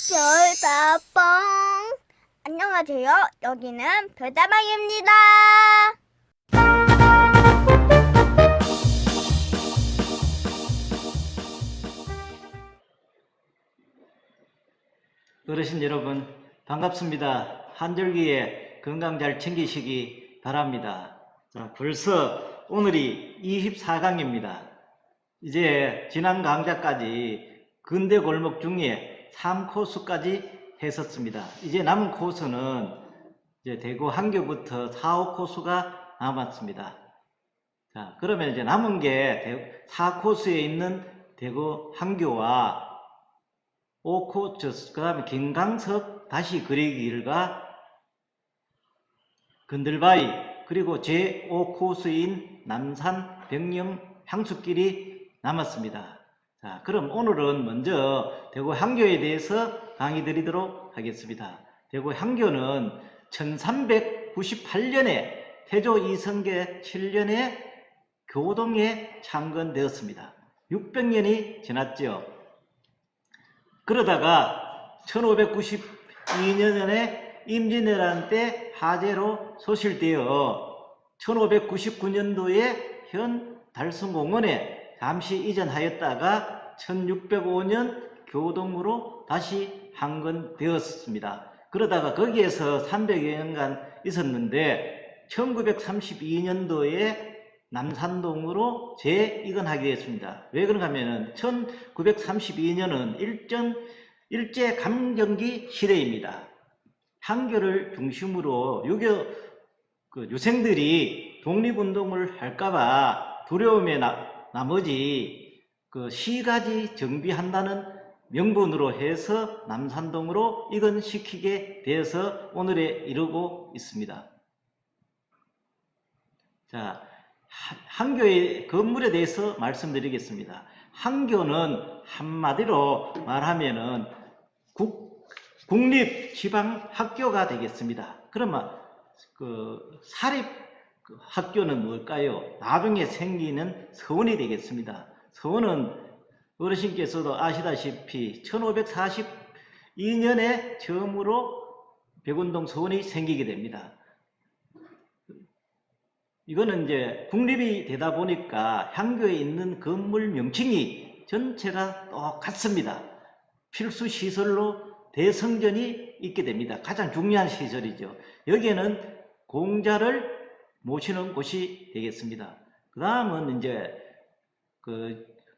별다방. 안녕하세요. 여기는 별다방입니다. 어르신 여러분 반갑습니다. 한절기에 건강 잘 챙기시기 바랍니다. 자, 벌써 오늘이 24강입니다. 이제 지난 강좌까지 근대 골목 중에 3코스까지 했었습니다. 이제 남은 코스는 이제 대구 한교부터 4, 5코스가 남았습니다. 자, 그러면 이제 남은 게 4코스에 있는 대구 한교와 5코스, 그 다음에 김강석 다시 그리기일과 건들바위, 그리고 제5코스인 남산 백령 향수길이 남았습니다. 자, 그럼 오늘은 먼저 대구 향교에 대해서 강의 드리도록 하겠습니다. 대구 향교는 1398년에 태조 이성계 7년에 교동에 창건되었습니다. 600년이 지났죠. 그러다가 1592년에 임진왜란 때 화재로 소실되어 1599년도에 현 달성공원에 잠시 이전하였다가 1605년 교동으로 다시 창건되었습니다. 그러다가 거기에서 300여 년간 있었는데 1932년도에 남산동으로 재이건하게 되었습니다. 왜 그런가 하면은 1932년은 일제감정기 시대입니다. 한교를 중심으로 유생들이 독립운동을 할까봐 두려움에 나머지 시가지 정비한다는 명분으로 해서 남산동으로 이건시키게 되어서 오늘에 이르고 있습니다. 자, 한교의 건물에 대해서 말씀드리겠습니다. 한교는 한마디로 말하면은 국립지방학교가 되겠습니다. 그러면 사립학교는 뭘까요? 나중에 생기는 서원이 되겠습니다. 서원은 어르신께서도 아시다시피 1542년에 처음으로 백운동 서원이 생기게 됩니다. 이거는 이제 국립이 되다 보니까 향교에 있는 건물 명칭이 전체가 똑같습니다. 필수 시설로 대성전이 있게 됩니다. 가장 중요한 시설이죠. 여기에는 공자를 모시는 곳이 되겠습니다. 그 다음은 이제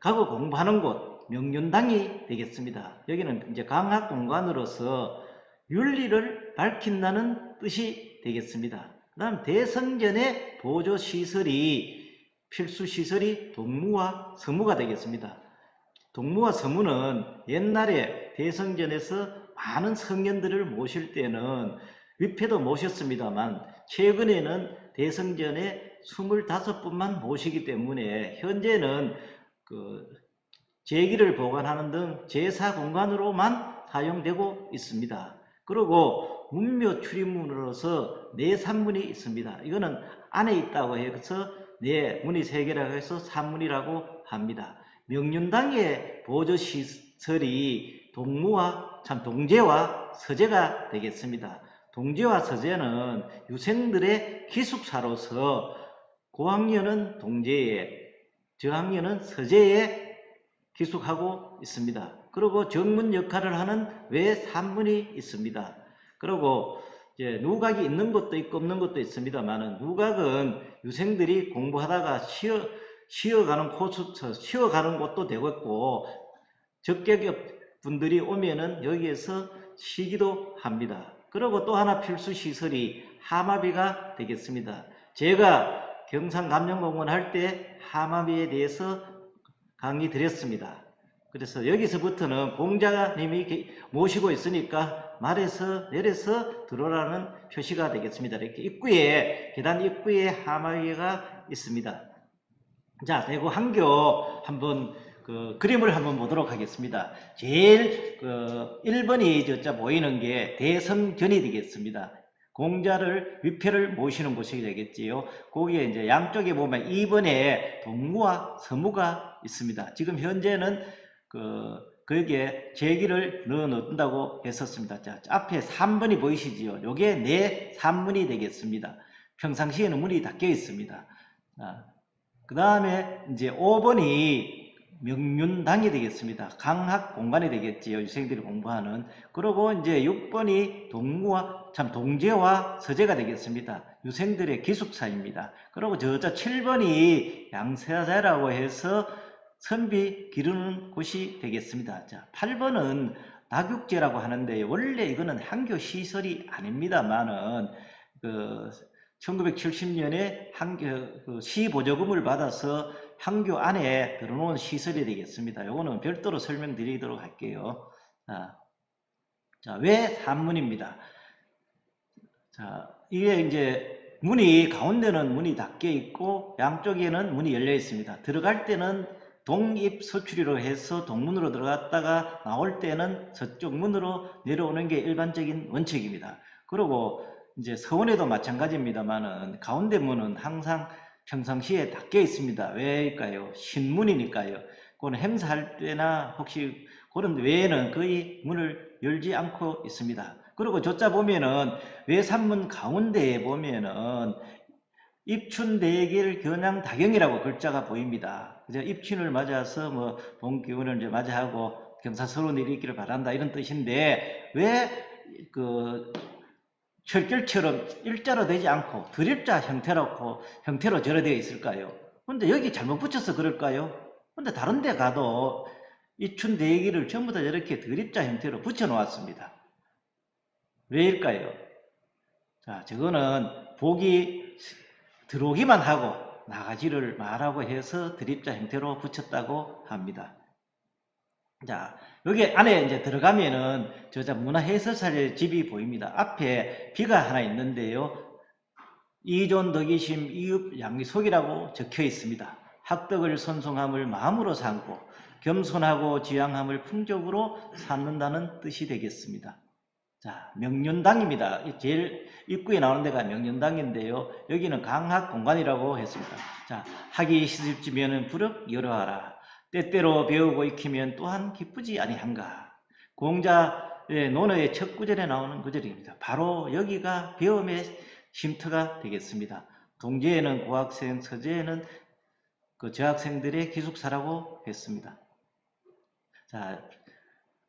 과거 공부하는 곳 명륜당이 되겠습니다. 여기는 이제 강학 공간으로서 윤리를 밝힌다는 뜻이 되겠습니다. 그 다음 대성전의 보조시설이 필수시설이 동무와 서무가 되겠습니다. 동무와 서무는 옛날에 대성전에서 많은 성현들을 모실 때는 위패도 모셨습니다만 최근에는 대성전에 25분만 모시기 때문에 현재는 제기를 보관하는 등 제사 공간으로만 사용되고 있습니다. 그리고 문묘 출입문으로서 네 산문이 있습니다. 이거는 안에 있다고 해서 네 문이 세 개라고 해서 산문이라고 합니다. 명륜당의 보조시설이 동제와 서재가 되겠습니다. 동제와 서재는 유생들의 기숙사로서 고학년은 동제에, 저학년은 서재에 기숙하고 있습니다. 그리고 정문 역할을 하는 외 산문이 있습니다. 그리고 이제 누각이 있는 것도 있고 없는 것도 있습니다만은 누각은 유생들이 공부하다가 쉬어가는 곳도 되고 있고 적객 분들이 오면은 여기에서 쉬기도 합니다. 그리고 또 하나 필수 시설이 하마비가 되겠습니다. 제가 경상감령공원 할 때 하마비에 대해서 강의 드렸습니다. 그래서 여기서부터는 공자님이 모시고 있으니까 말에서 내려서 들어오라는 표시가 되겠습니다. 이렇게 계단 입구에 하마위가 있습니다. 자, 대구 한교 한번 그림을 한번 보도록 하겠습니다. 제일 1번이 보이는 게 대성전이 되겠습니다. 공자를 위패를 모시는 곳이 되겠지요. 거기에 이제 양쪽에 보면 2번에 동무와 서무가 있습니다. 지금 현재는 거기에 제기를 넣어 놓는다고 했었습니다. 자, 앞에 3번이 보이시지요? 요게 내 산문이 되겠습니다. 평상시에는 문이 닫혀 있습니다. 그 다음에 이제 5번이 명륜당이 되겠습니다. 강학 공간이 되겠지요. 유생들이 공부하는. 그리고 이제 6번이 동제와 서재가 되겠습니다. 유생들의 기숙사입니다. 그리고 저 7번이 양세자라고 해서 선비 기르는 곳이 되겠습니다. 자, 8번은 낙육제라고 하는데 원래 이거는 한교 시설이 아닙니다만은 1970년에 시보조금을 받아서 한교 안에 들어놓은 시설이 되겠습니다. 이거는 별도로 설명드리도록 할게요. 자, 왜 산문입니다. 자, 이게 이제 가운데는 문이 닫혀 있고 양쪽에는 문이 열려 있습니다. 들어갈 때는 동입서출이라고 해서 동문으로 들어갔다가 나올 때는 서쪽 문으로 내려오는 게 일반적인 원칙입니다. 그리고 이제 서원에도 마찬가지입니다만은 가운데 문은 항상 평상시에 닫혀 있습니다. 왜일까요? 신문이니까요. 그건 행사할 때나 혹시 그런 외에는 거의 문을 열지 않고 있습니다. 그리고 조자 보면은 외산문 가운데에 보면은 입춘대길 견양 다경이라고 글자가 보입니다. 그죠? 입춘을 맞아서 뭐 봄기운을 이제 맞이하고 경사스러운 일이 있기를 바란다 이런 뜻인데 왜 철결처럼 일자로 되지 않고 드립자 형태로 절여되어 있을까요? 근데 여기 잘못 붙여서 그럴까요? 근데 다른 데 가도 입춘대기를 전부 다 이렇게 드립자 형태로 붙여 놓았습니다. 왜일까요? 자, 저거는 복이 들어오기만 하고 나가지를 말하고 해서 드립자 형태로 붙였다고 합니다. 자, 여기 안에 이제 들어가면은 저자 문화해설사의 집이 보입니다. 앞에 비가 하나 있는데요. 이존 덕이심 이읍 양리속이라고 적혀 있습니다. 학덕을 선송함을 마음으로 삼고 겸손하고 지향함을 풍족으로 삼는다는 뜻이 되겠습니다. 자, 명륜당입니다. 제일 입구에 나오는 데가 명륜당인데요. 여기는 강학 공간이라고 했습니다. 자, 학이 시집지면은 부럭 여러하라. 때때로 배우고 익히면 또한 기쁘지 아니한가. 공자의 논어의 첫 구절에 나오는 구절입니다. 바로 여기가 배움의 쉼터가 되겠습니다. 동제에는 고학생, 서제에는 저학생들의 기숙사라고 했습니다. 자,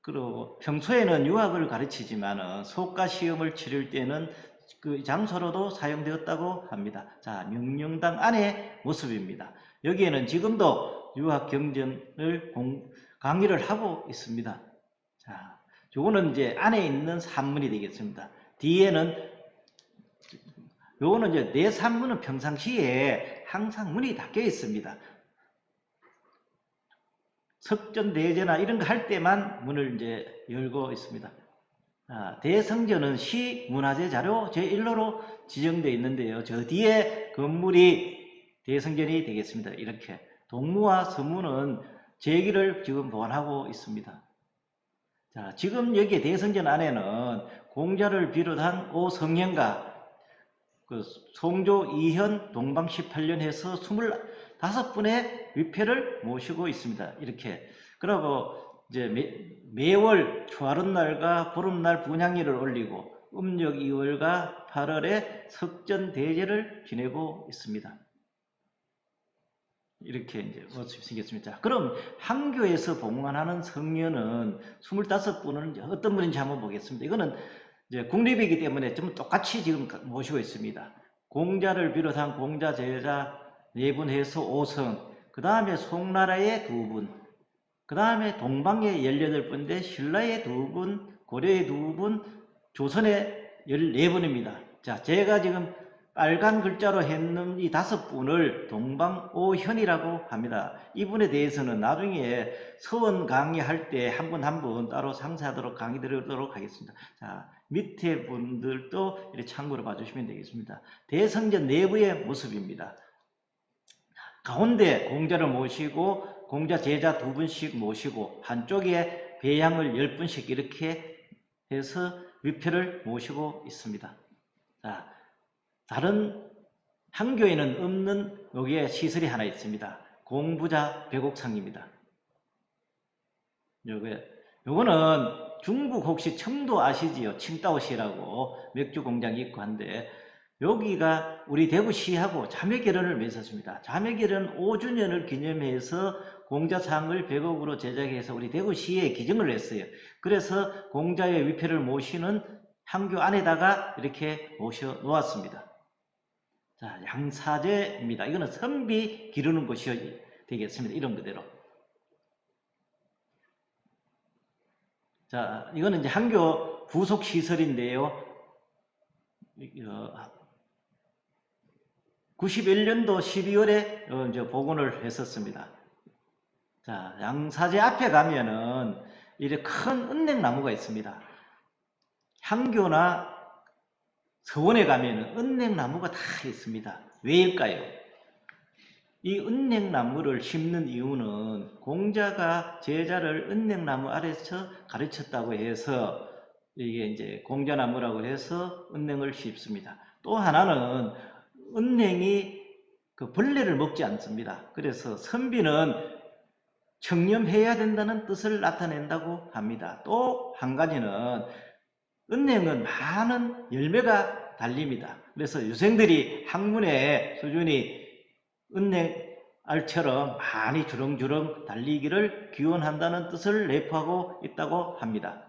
그리고 평소에는 유학을 가르치지만 수업과 시험을 치를 때는 그 장소로도 사용되었다고 합니다. 자, 명륜당 안의 모습입니다. 여기에는 지금도 유학 경전을 강의를 하고 있습니다. 자, 요거는 이제 안에 있는 산문이 되겠습니다. 뒤에는 요거는 이제 내 산문은 평상시에 항상 문이 닫혀 있습니다. 석전대제나 이런 거 할 때만 문을 이제 열고 있습니다. 대성전은 시문화재 자료 제1호로 지정되어 있는데요. 저 뒤에 건물이 대성전이 되겠습니다. 이렇게 동무와 서무는 제기를 지금 보관하고 있습니다. 자, 지금 여기 대성전 안에는 공자를 비롯한 오성현과 송조 이현 동방 18년 해서 25분의 위패를 모시고 있습니다. 이렇게. 그리고 이제 매월 초하룻날과 보름날 분향일을 올리고 음력 2월과 8월에 석전대제를 지내고 있습니다. 이렇게 이제 모습이 생겼습니다. 그럼 한교에서 봉안하는 성녀는 25분은 어떤 분인지 한번 보겠습니다. 이거는 이제 국립이기 때문에 좀 똑같이 지금 모시고 있습니다. 공자를 비롯한 공자 제자 4분 해서 5성, 그 다음에 송나라의 2분, 그 다음에 동방의 18분인데 신라의 2분, 고려의 2분, 조선의 14분입니다. 자, 제가 지금 빨간 글자로 했는 이 5분을 동방오현이라고 합니다. 이분에 대해서는 나중에 서원 강의할 때 한 분 한 분 따로 상세하도록 강의 드리도록 하겠습니다. 자, 밑에 분들도 이렇게 참고로 봐주시면 되겠습니다. 대성전 내부의 모습입니다. 가운데 공자를 모시고 공자 제자 2분씩 모시고 한쪽에 배양을 10분씩 이렇게 해서 위패를 모시고 있습니다. 자, 다른 한교에는 없는 여기에 시설이 하나 있습니다. 공부자 배곡상입니다. 요게 요거는 중국 혹시 청도 아시지요? 칭다오시라고 맥주 공장이 있고 한데 여기가 우리 대구시하고 자매결연을 맺었습니다. 자매결연 5주년을 기념해서 공자상을 100억으로 제작해서 우리 대구시에 기증을 했어요. 그래서 공자의 위패를 모시는 향교 안에다가 이렇게 모셔 놓았습니다. 자, 양사제입니다. 이거는 선비 기르는 곳이 되겠습니다. 이런 그대로. 자, 이거는 이제 한교 부속 시설인데요. 91년도 12월에 이제 복원을 했었습니다. 자, 양사제 앞에 가면은 이렇게 큰 은행나무가 있습니다. 향교나 서원에 가면은 은행나무가 다 있습니다. 왜일까요? 이 은행나무를 심는 이유는 공자가 제자를 은행나무 아래서 가르쳤다고 해서 이게 이제 공자나무라고 해서 은행을 심습니다. 또 하나는 은행이 그 벌레를 먹지 않습니다. 그래서 선비는 청렴해야 된다는 뜻을 나타낸다고 합니다. 또 한 가지는 은행은 많은 열매가 달립니다. 그래서 유생들이 학문의 수준이 은행알처럼 많이 주렁주렁 달리기를 기원한다는 뜻을 내포하고 있다고 합니다.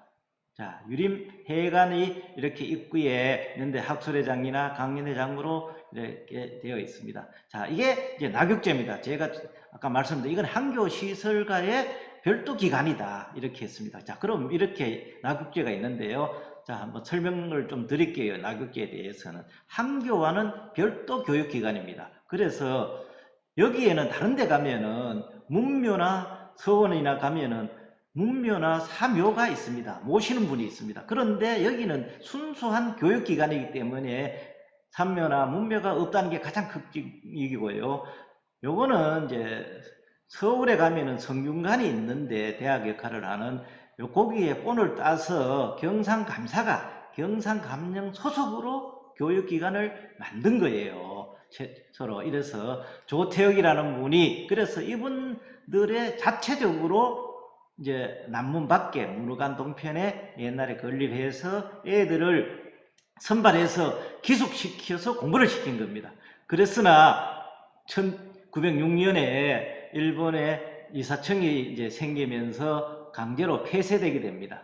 자, 유림회관이 이렇게 입구에 있는데 학술회장이나 강연회장으로 이렇게 되어 있습니다. 자, 이게 이제 낙육제입니다. 제가 아까 말씀드린 이건 한교시설가의 별도 기관이다. 이렇게 했습니다. 자, 그럼 이렇게 낙육제가 있는데요. 자, 한번 설명을 좀 드릴게요. 낙육제에 대해서는. 한교와는 별도 교육기관입니다. 그래서 여기에는 다른 데 가면은 문묘나 서원이나 가면은 문묘나 사묘가 있습니다. 모시는 분이 있습니다. 그런데 여기는 순수한 교육기관이기 때문에 산묘나 문묘가 없다는 게 가장 극적이고요. 요거는 이제 서울에 가면은 성균관이 있는데 대학 역할을 하는 거기에 본을 따서 경상감사가 경상감령 소속으로 교육기관을 만든 거예요. 서로. 이래서 조태혁이라는 분이 그래서 이분들의 자체적으로 이제 남문 밖에 문후관 동편에 옛날에 건립해서 애들을 선발해서 기숙시켜서 공부를 시킨 겁니다. 그랬으나 1906년에 일본의 이사청이 이제 생기면서 강제로 폐쇄되게 됩니다.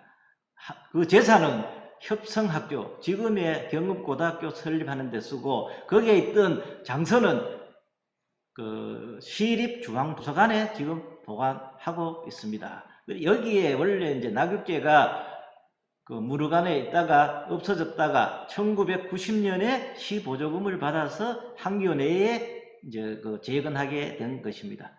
그 재산은 협성학교, 지금의 경읍고등학교 설립하는 데 쓰고 거기에 있던 장서는 그 시립중앙도서관에 지금 보관하고 있습니다. 여기에 원래 이제 낙육제가 그 무르간에 있다가 없어졌다가 1990년에 시보조금을 받아서 한교 내에 이제 그 재건하게 된 것입니다.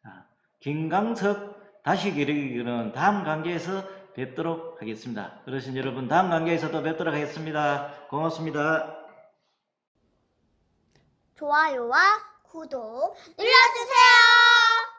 자, 김강석 다시 기르기는 다음 강좌에서 뵙도록 하겠습니다. 어르신 여러분, 다음 강좌에서도 뵙도록 하겠습니다. 고맙습니다. 좋아요와 구독 눌러주세요.